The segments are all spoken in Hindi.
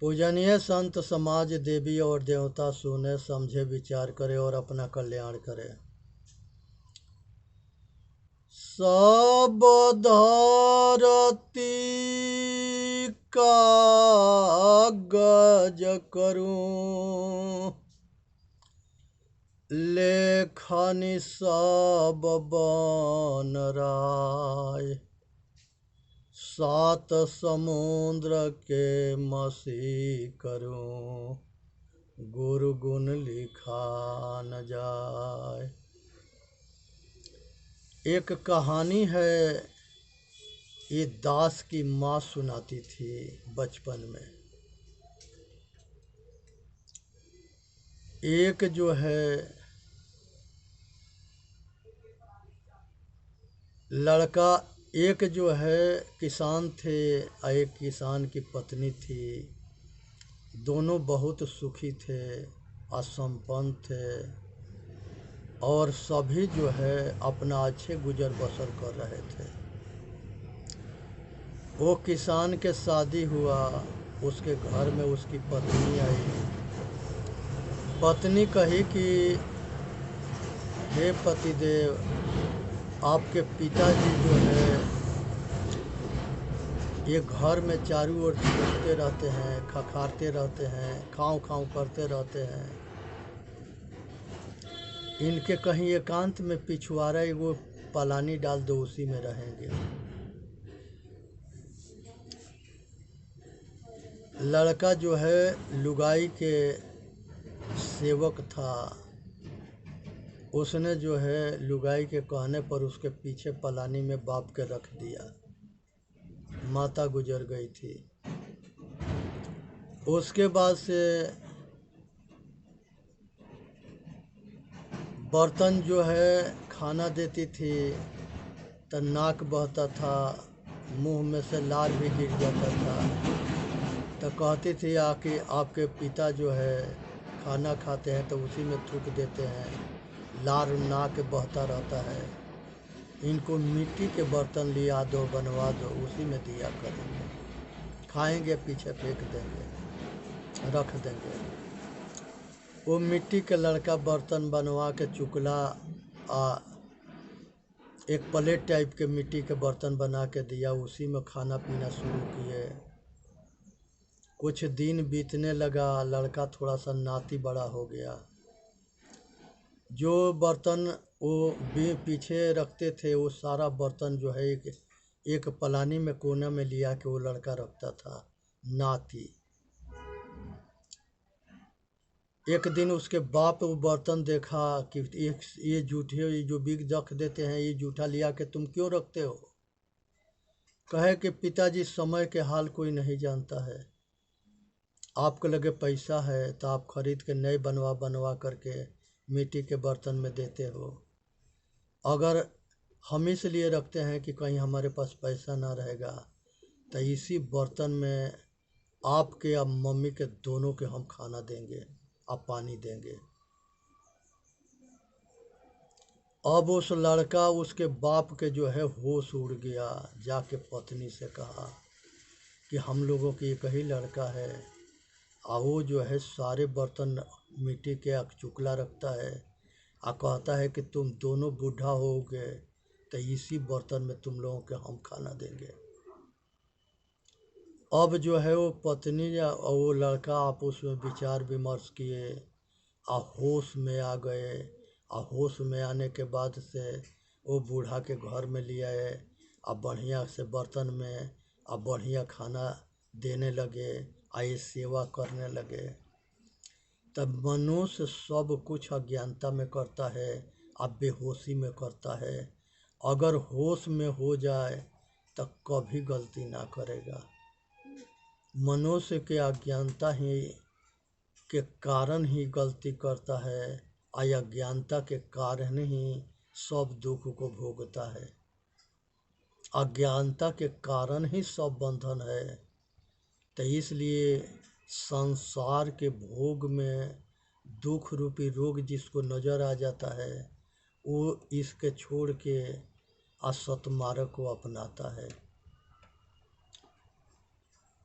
पूजनीय संत समाज देवी और देवता सुने समझे विचार करे और अपना कल्याण करे। सब धरती कागज करूं, लेखनी सब बन राय। सात समुद्र के मसी करूं, गुरु गुण लिखा न जाए। एक कहानी है, ये दास की माँ सुनाती थी बचपन में। एक जो है लड़का, एक जो है किसान थे और एक किसान की पत्नी थी। दोनों बहुत सुखी थे, असंपन्न थे और सभी जो है अपना अच्छे गुजर बसर कर रहे थे। वो किसान के शादी हुआ, उसके घर में उसकी पत्नी आई। पत्नी कही कि हे पतिदेव, आपके पिताजी जो है ये घर में चारों ओर छूटते रहते हैं, खखारते रहते हैं, खाँव खाँव करते रहते हैं। इनके कहीं एकांत में पिछवाड़ा एगो पलानी डाल दो, उसी में रहेंगे। लड़का जो है लुगाई के सेवक था, उसने जो है लुगाई के कहने पर उसके पीछे पलानी में बाप के रख दिया। माता गुजर गई थी। उसके बाद से बर्तन जो है खाना देती थी तो नाक बहता था, मुंह में से लार भी गिर जाता था। तो कहती थी आके आपके पिता जो है खाना खाते हैं तो उसी में थूक देते हैं, लार नाक बहता रहता है। इनको मिट्टी के बर्तन लिया दो, बनवा दो, उसी में दिया करेंगे, खाएंगे पीछे फेंक देंगे, रख देंगे। वो मिट्टी के लड़का बर्तन बनवा के चुकला एक प्लेट टाइप के मिट्टी के बर्तन बना के दिया, उसी में खाना पीना शुरू किए। कुछ दिन बीतने लगा, लड़का थोड़ा सा नाती बड़ा हो गया। जो बर्तन वो पीछे रखते थे वो सारा बर्तन जो है एक पलानी में कोने में लिया के वो लड़का रखता था, नाती। एक दिन उसके बाप वो बर्तन देखा कि ये जूठे, ये जो बिग रख देते हैं, ये जूठा लिया के तुम क्यों रखते हो? कहे कि पिताजी समय के हाल कोई नहीं जानता है, आपके लगे पैसा है तो आप खरीद के नए बनवा करके मिट्टी के बर्तन में देते हो। अगर हम इसलिए रखते हैं कि कहीं हमारे पास पैसा ना रहेगा तो इसी बर्तन में आपके या मम्मी के दोनों के हम खाना देंगे, आप पानी देंगे। अब उस लड़का, उसके बाप के जो है होश उड़ गया। जाके पत्नी से कहा कि हम लोगों की एक ही लड़का है और वो जो है सारे बर्तन मिट्टी के चुकला रखता है और कहता है कि तुम दोनों बूढ़ा होगे तो इसी बर्तन में तुम लोगों के हम खाना देंगे। अब जो है वो पत्नी या वो लड़का आपस में विचार विमर्श किए और होश में आ गए। और होश में आने के बाद से वो बूढ़ा के घर में ले आए और बढ़िया से बर्तन में और बढ़िया खाना देने लगे और ये सेवा करने लगे। तब मनुष्य सब कुछ अज्ञानता में करता है, अब बेहोशी में करता है। अगर होश में हो जाए तो कभी गलती ना करेगा। मनुष्य के अज्ञानता ही के कारण ही गलती करता है और अज्ञानता के कारण ही सब दुख को भोगता है। अज्ञानता के कारण ही सब बंधन है। तो इसलिए संसार के भोग में दुख रूपी रोग जिसको नज़र आ जाता है वो इसके छोड़ के असत मार्ग को अपनाता है।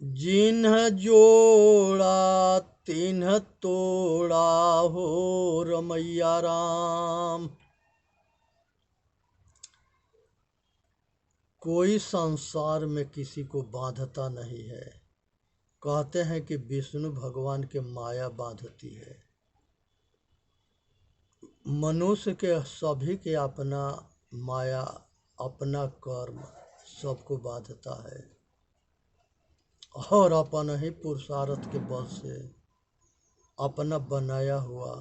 जिन्ह जोड़ा तिन्ह तोड़ा हो रमैया राम। कोई संसार में किसी को बांधता नहीं है। कहते हैं कि विष्णु भगवान के माया बांधती है। मनुष्य के सभी के अपना माया, अपना कर्म सबको बांधता है और अपन ही पुरुषार्थ के बल से अपना बनाया हुआ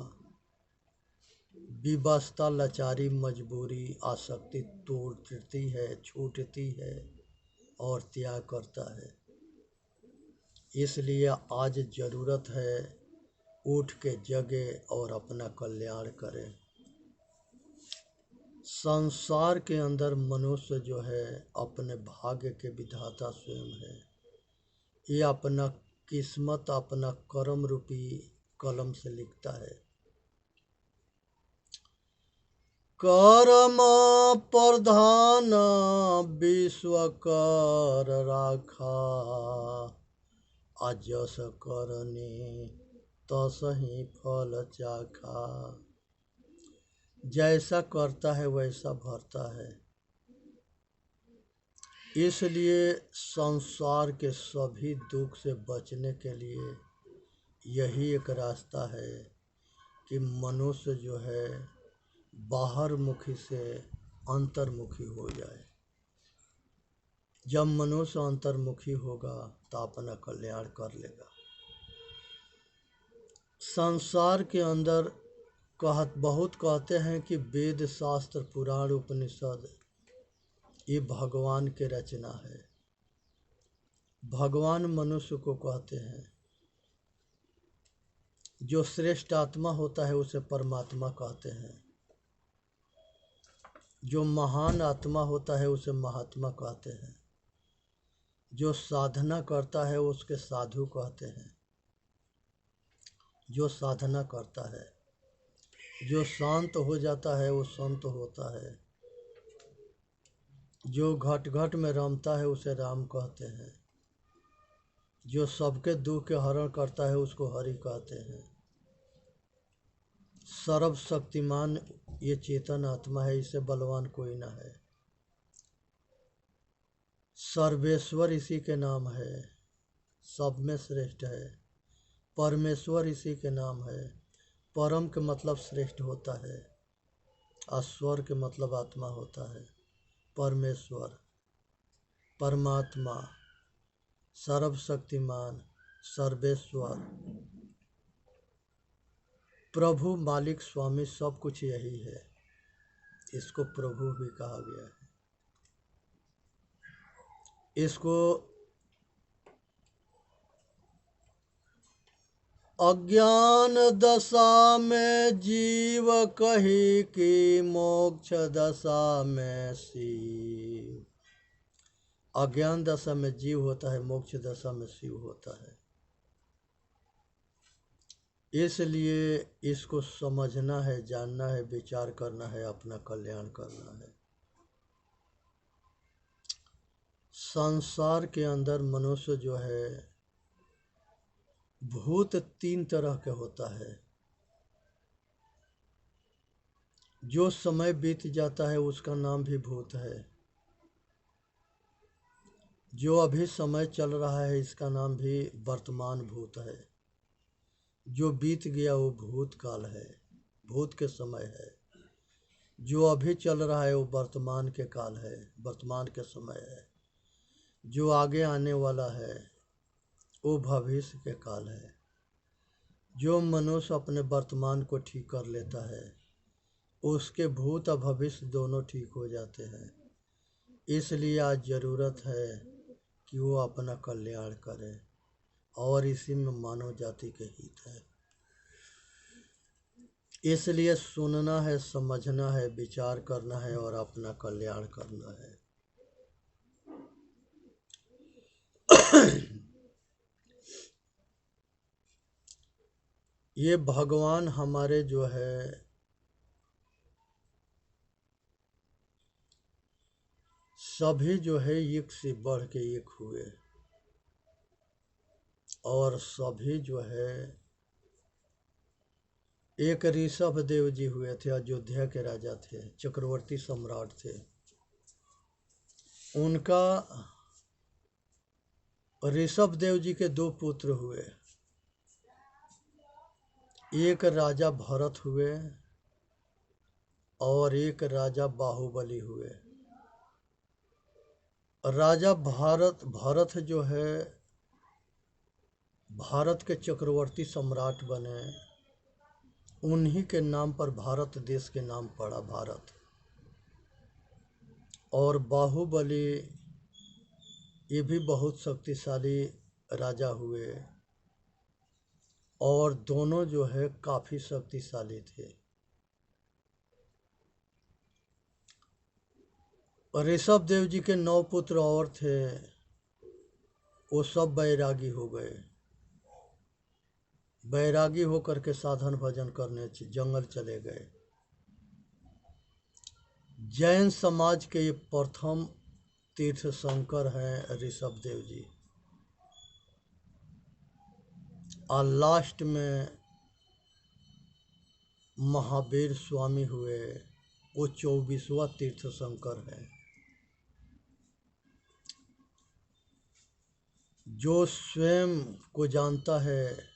विवशता, लाचारी, मजबूरी, आसक्ति तोड़ती है, छूटती है और त्याग करता है। इसलिए आज ज़रूरत है उठ के जगे और अपना कल्याण करें। संसार के अंदर मनुष्य जो है अपने भाग्य के विधाता स्वयं है। ये अपना किस्मत, अपना कर्म रूपी कलम से लिखता है। कर्म प्रधान विश्व कर राखा, अजस करने तसहि फल चाखा। जैसा करता है वैसा भरता है। इसलिए संसार के सभी दुख से बचने के लिए यही एक रास्ता है कि मनुष्य जो है बाहर मुखी से अंतर्मुखी हो जाए। जब मनुष्य अंतर्मुखी होगा तो अपना कल्याण कर लेगा। संसार के अंदर बहुत कहते हैं कि वेद, शास्त्र, पुराण, उपनिषद ये भगवान के रचना है। भगवान मनुष्य को कहते हैं। जो श्रेष्ठ आत्मा होता है उसे परमात्मा कहते हैं। जो महान आत्मा होता है उसे महात्मा कहते हैं। जो साधना करता है उसके साधु कहते हैं। जो साधना करता है, जो शांत हो जाता है वो संत होता है। जो घट घट में रमता है उसे राम कहते हैं। जो सबके दुख के हरण करता है उसको हरि कहते हैं। सर्वशक्तिमान ये चेतन आत्मा है, इससे बलवान कोई ना है। सर्वेश्वर इसी के नाम है, सब में श्रेष्ठ है। परमेश्वर इसी के नाम है। परम के मतलब श्रेष्ठ होता है, स्वर के मतलब आत्मा होता है। परमेश्वर, परमात्मा, सर्वशक्तिमान, सर्वेश्वर, प्रभु, मालिक, स्वामी, सब कुछ यही है। इसको प्रभु भी कहा गया है। इसको अज्ञान दशा में जीव कही कि मोक्ष दशा में शिव। अज्ञान दशा में जीव होता है, मोक्ष दशा में शिव होता है। इसलिए इसको समझना है, जानना है, विचार करना है, अपना कल्याण करना है। संसार के अंदर मनुष्य जो है भूत 3 तरह के होता है। जो समय बीत जाता है उसका नाम भी भूत है। जो अभी समय चल रहा है इसका नाम भी वर्तमान भूत है। जो बीत गया वो भूत काल है, भूत के समय है। जो अभी चल रहा है वो वर्तमान के काल है, वर्तमान के समय है। जो आगे आने वाला है वो भविष्य के काल है। जो मनुष्य अपने वर्तमान को ठीक कर लेता है उसके भूत और भविष्य दोनों ठीक हो जाते हैं। इसलिए आज ज़रूरत है कि वो अपना कल्याण करे और इसी में मानव जाति के हित है। इसलिए सुनना है, समझना है, विचार करना है और अपना कल्याण करना है। ये भगवान हमारे जो है सभी जो है एक से बढ़ के एक हुए। और सभी जो है, एक ऋषभ देव जी हुए थे, अयोध्या के राजा थे, चक्रवर्ती सम्राट थे। उनका ऋषभ देव जी के 2 पुत्र हुए, एक राजा भरत हुए और एक राजा बाहुबली हुए। राजा भरत जो है भारत के चक्रवर्ती सम्राट बने, उन्हीं के नाम पर भारत देश के नाम पड़ा भारत। और बाहुबली ये भी बहुत शक्तिशाली राजा हुए और दोनों जो है काफ़ी शक्तिशाली थे। ऋषभ देव जी के 9 पुत्र और थे, वो सब बैरागी हो गए। बैरागी होकर के साधन भजन करने जंगल चले गए। जैन समाज के ये प्रथम तीर्थशंकर हैं ऋषभ देव जी। और लास्ट में महावीर स्वामी हुए, वो 24वां तीर्थशंकर है। जो स्वयं को जानता है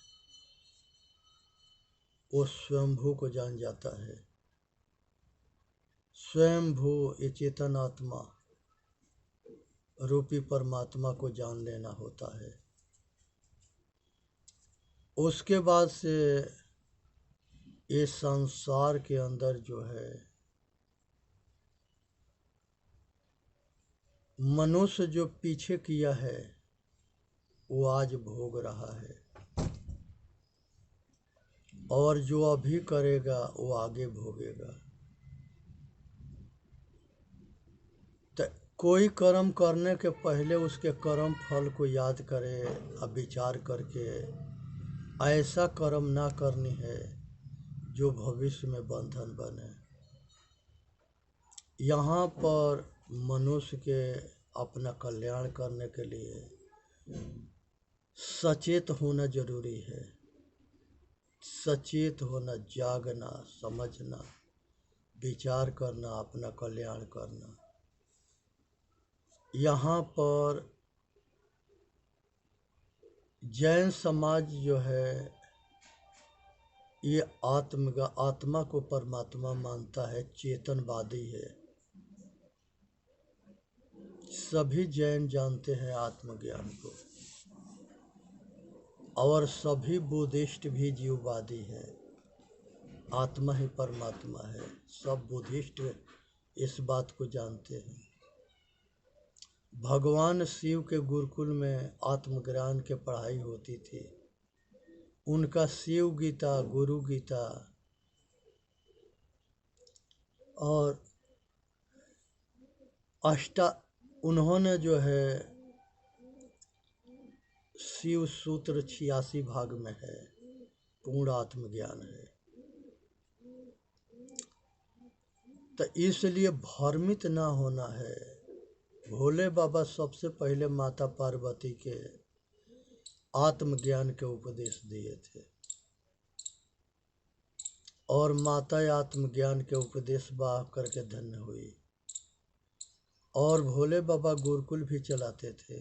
वो स्वयंभू को जान जाता है। स्वयंभू ये चेतन आत्मा रूपी परमात्मा को जान लेना होता है। उसके बाद से ये संसार के अंदर जो है मनुष्य जो पीछे किया है वो आज भोग रहा है, और जो अभी करेगा वो आगे भोगेगा। तो कोई कर्म करने के पहले उसके कर्म फल को याद करे और विचार करके ऐसा कर्म ना करनी है जो भविष्य में बंधन बने। यहाँ पर मनुष्य के अपना कल्याण करने के लिए सचेत होना जरूरी है। सचेत होना, जागना, समझना, विचार करना, अपना कल्याण करना। यहाँ पर जैन समाज जो है ये आत्मा को परमात्मा मानता है, चेतनवादी है। सभी जैन जानते हैं आत्मज्ञान को, और सभी बुद्धिस्ट भी जीववादी है। आत्मा ही परमात्मा है, सब बुद्धिस्ट इस बात को जानते हैं। भगवान शिव के गुरुकुल में आत्मज्ञान के पढ़ाई होती थी। उनका शिव गीता, गुरु गीता और उन्होंने जो है शिव सूत्र 86 भाग में है, पूर्ण आत्मज्ञान है। तो इसलिए भ्रमित ना होना है। भोले बाबा सबसे पहले माता पार्वती के आत्मज्ञान के उपदेश दिए थे, और माता आत्मज्ञान के उपदेश बाह करके धन्य हुई। और भोले बाबा गुरुकुल भी चलाते थे।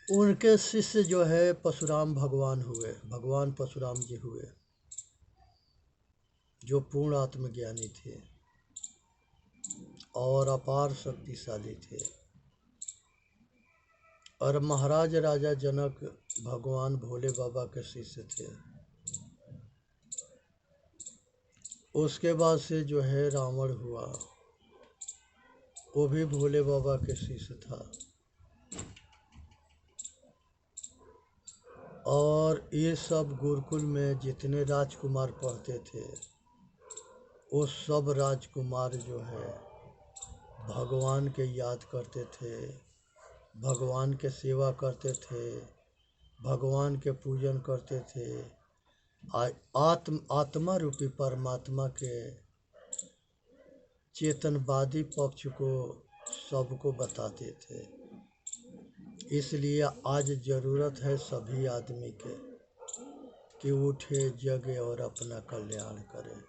उनके शिष्य जो है परशुराम भगवान हुए, भगवान परशुराम जी हुए, जो पूर्ण आत्मज्ञानी थे और अपार शक्तिशाली थे। और महाराज राजा जनक भगवान भोले बाबा के शिष्य थे। उसके बाद से जो है रावण हुआ, वो भी भोले बाबा के शिष्य था। और ये सब गुरुकुल में जितने राजकुमार पढ़ते थे वो सब राजकुमार जो है भगवान के याद करते थे, भगवान के सेवा करते थे, भगवान के पूजन करते थे। आत्मा रूपी परमात्मा के चेतनवादी पक्ष को सबको बताते थे। इसलिए आज ज़रूरत है सभी आदमी के कि उठे जगे और अपना कल्याण करें।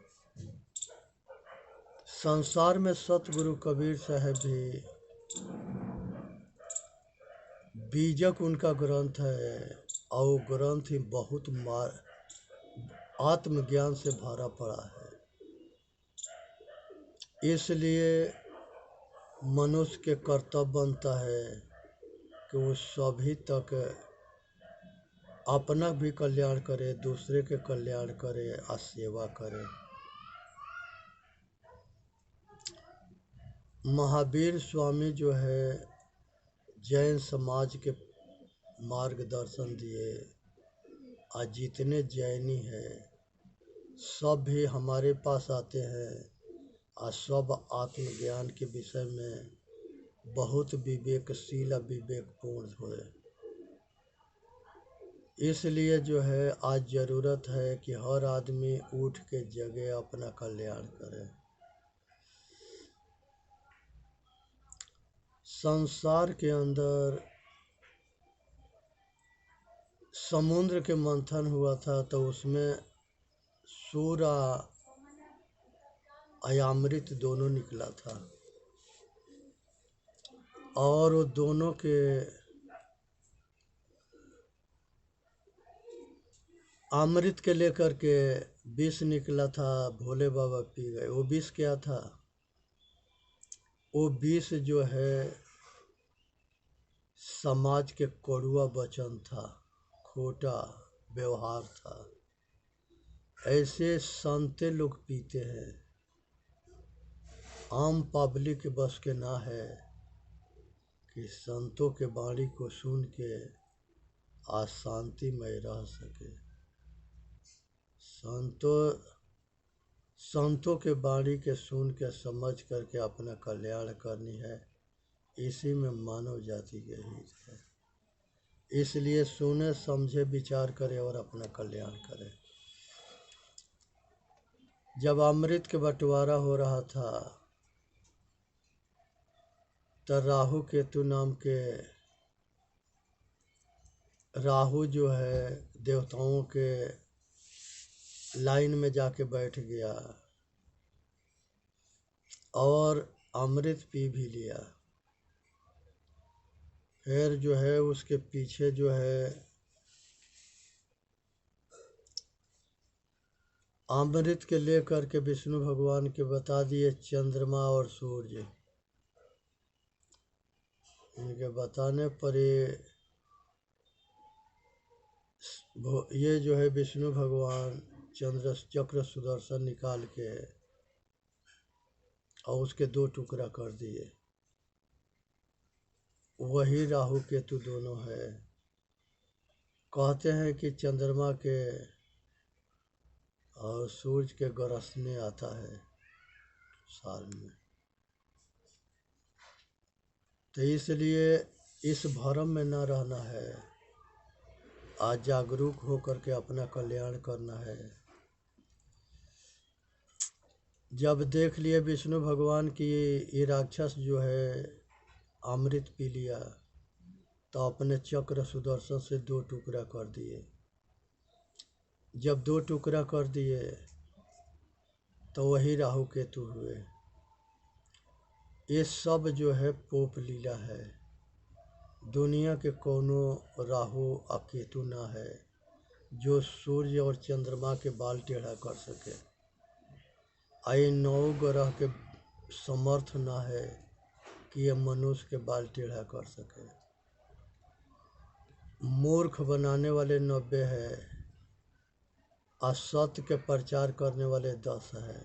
संसार में सतगुरु कबीर साहब भी बीजक उनका ग्रंथ है और वो ग्रंथ ही बहुत आत्मज्ञान से भरा पड़ा है। इसलिए मनुष्य के कर्तव्य बनता है कि वो सभी तक अपना भी कल्याण करे, दूसरे के कल्याण करे और सेवा करे। महावीर स्वामी जो है जैन समाज के मार्गदर्शन दिए, आज जितने जैनी हैं सब भी हमारे पास आते हैं और सब आत्मज्ञान के विषय में बहुत विवेकशील और विवेकपूर्ण हुए। इसलिए जो है आज ज़रूरत है कि हर आदमी उठ के जगे, अपना कल्याण करे। संसार के अंदर समुद्र के मंथन हुआ था तो उसमें सूर अमृत दोनों निकला था और वो दोनों के अमृत के लेकर के विष निकला था, भोले बाबा पी गए। वो विष क्या था? वो विष जो है समाज के कड़वा वचन था, खोटा व्यवहार था। ऐसे संते लोग पीते हैं, आम पब्लिक बस के ना है कि संतों के वाणी को सुन के आज शांति में रह सके। संतों के वाणी के सुन के समझ करके अपना कल्याण करनी है, इसी में मानव जाति के हित है। इसलिए सुने समझे विचार करे और अपना कल्याण करे। जब अमृत के बंटवारा हो रहा था तो राहु केतु नाम के राहु जो है देवताओं के लाइन में जाके बैठ गया और अमृत पी भी लिया। फिर जो है उसके पीछे जो है अमृत के लेकर के विष्णु भगवान के बता दिए चंद्रमा और सूर्य। इनके बताने पर ये जो है विष्णु भगवान चक्र सुदर्शन निकाल के और उसके दो टुकड़ा कर दिए। वही राहु केतु दोनों है। कहते हैं कि चंद्रमा के और सूरज के गरसने आता है साल में, तो इसलिए इस भरम में न रहना है। आज जागरूक होकर के अपना कल्याण करना है। जब देख लिए विष्णु भगवान की ये राक्षस जो है अमृत पी लिया तो अपने चक्र सुदर्शन से दो टुकड़ा कर दिए। जब दो टुकड़ा कर दिए तो वही राहु केतु हुए। ये सब जो है पोप लीला है। दुनिया के कोनो राहु और केतु ना है जो सूर्य और चंद्रमा के बाल टेढ़ा कर सके। आई 9 ग्रह के समर्थ ना है कि यह मनुष्य के बाल टेढ़ा कर सके। मूर्ख बनाने वाले 90 है और सत्य के प्रचार करने वाले 10 है।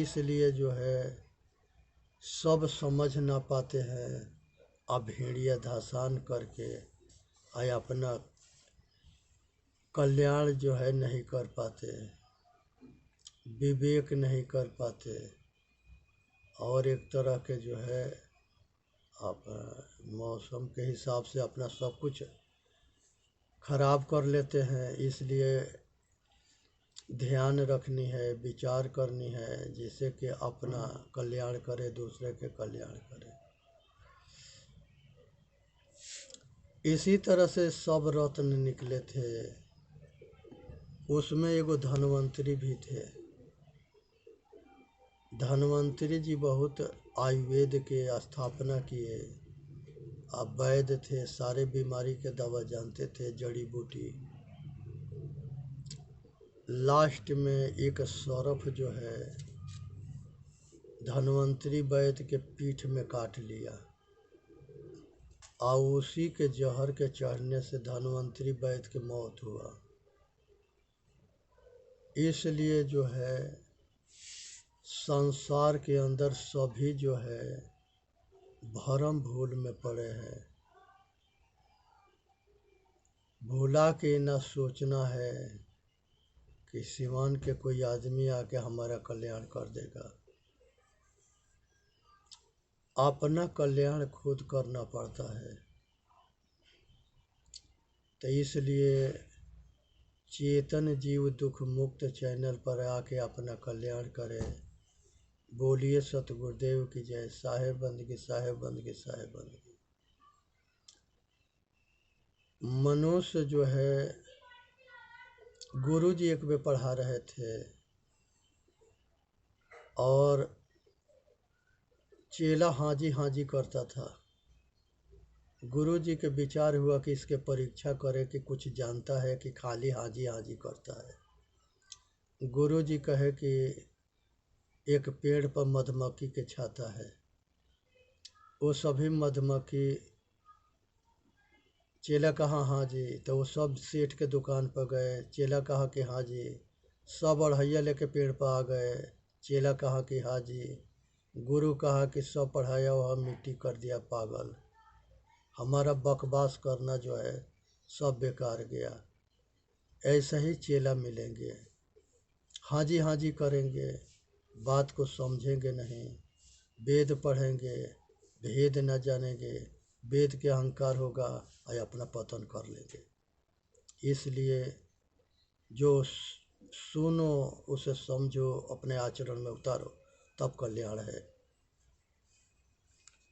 इसलिए जो है सब समझ ना पाते हैं, अब भेड़िया धसान करके आय अपना कल्याण जो है नहीं कर पाते, विवेक नहीं कर पाते और एक तरह के जो है आप मौसम के हिसाब से अपना सब कुछ खराब कर लेते हैं। इसलिए ध्यान रखनी है, विचार करनी है, जिससे कि अपना कल्याण करे, दूसरे के कल्याण करे। इसी तरह से सब रत्न निकले थे। उसमें एगो धन्वंतरी भी थे। धन्वंतरी जी बहुत आयुर्वेद के स्थापना किए। अब वैद्य थे, सारे बीमारी के दवा जानते थे, जड़ी बूटी। लास्ट में एक सर्फ जो है धन्वंतरी वैद्य के पीठ में काट लिया और उसी के जहर के चढ़ने से धन्वंतरी वैद्य की मौत हुआ। इसलिए जो है संसार के अंदर सभी जो है भरम भूल में पड़े हैं। भूला के न सोचना है कि सिवान के कोई आदमी आके हमारा कल्याण कर देगा। अपना कल्याण खुद करना पड़ता है। तो इसलिए चेतन जीव दुख मुक्त चैनल पर आके अपना कल्याण करे। बोलिए सतगुरुदेव की जय। साहेब बंदगी, साहेब बंदगी, साहेब बंदगी। मनुष्य जो है गुरु जी एक बार पढ़ा रहे थे और चेला हाजी हाजी करता था। गुरु जी के विचार हुआ कि इसके परीक्षा करे कि कुछ जानता है कि खाली हाजी हाजी करता है। गुरु जी कहे कि एक पेड़ पर मधुमक्खी के छाता है। वो सभी मधुमक्खी, चेला कहा हाँ जी, तो वो सब सेठ के दुकान पर गए। चेला कहा कि हाँ जी। सब अढ़ैया लेके पेड़ पर आ गए। चेला कहा कि हाँ जी। गुरु कहा कि सब पढ़ाया वह मिट्टी कर दिया पागल। हमारा बकवास करना जो है सब बेकार गया। ऐसे ही चेला मिलेंगे, हाँ जी करेंगे, बात को समझेंगे नहीं, वेद पढ़ेंगे, भेद न जानेंगे, वेद के अहंकार होगा और अपना पतन कर लेंगे। इसलिए जो सुनो उसे समझो, अपने आचरण में उतारो, तब कल्याण है।